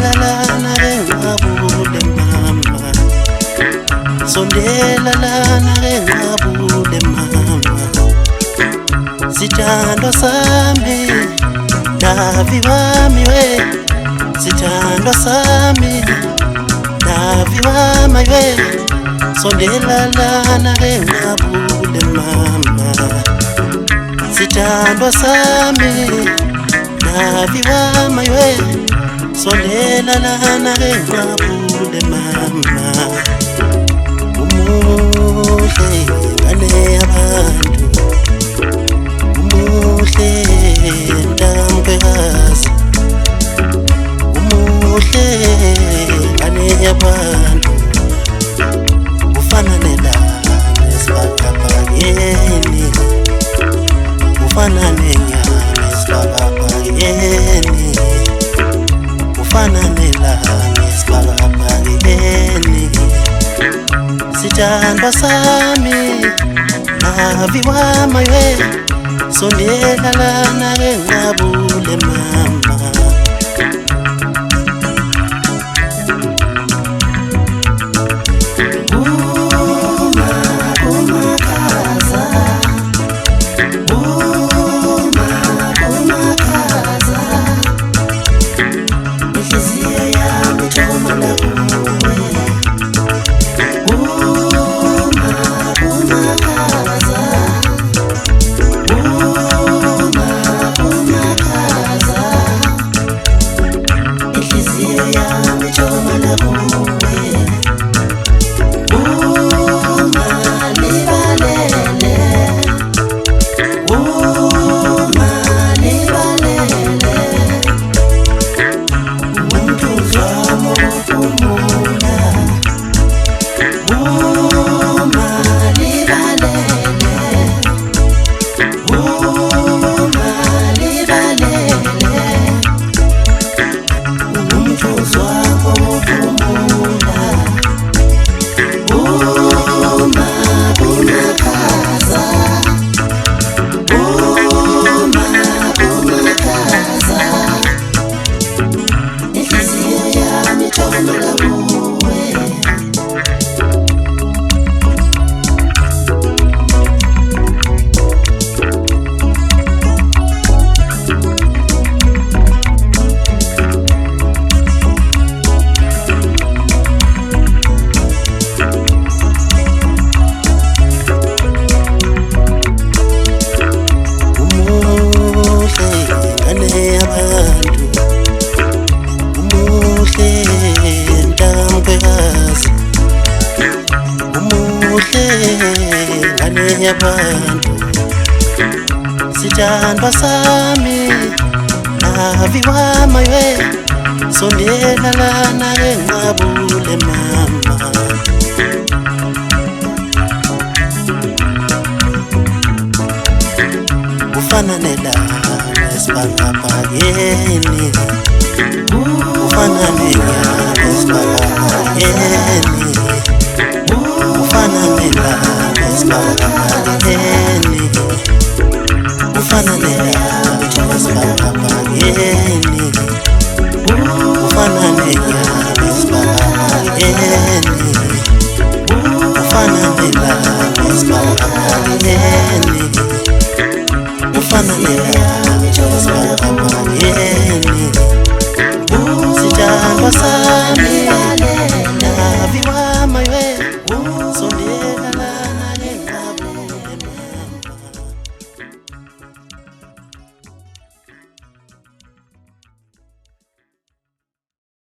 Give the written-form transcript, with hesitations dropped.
sondela lana ke ngabule mama, sondela lana ke ngabule mama, sithandwa sami Davi wami we, sithandwa sami Davi wami we, sondela lana ke ngabule mama, sithandwa sami Davi wami we, sondela lana ke ngabule mama. Umuhle ngane yabantu, umuhle ntampekazi, umuhle ngane yabantu, ufana nelanga esibhakabhakeni, ufana nenyama esibhakabhakeni, ufana nelanga esibhakabhakeni. Sithandwa sami Davi wami we, sondela lana ke ngabule mama. Yabantu, sithandwa sami Davi wami we, sondela lana ke ngabule mama. Ufana nelanga esibhakabhakeni, ufana nenyama esibhakabhakeni, ufana nelanga esibhakabhakeni, ufana nelanga esibhakabhakeni, ufana nenyama esibhakabhakeni, ufana nelanga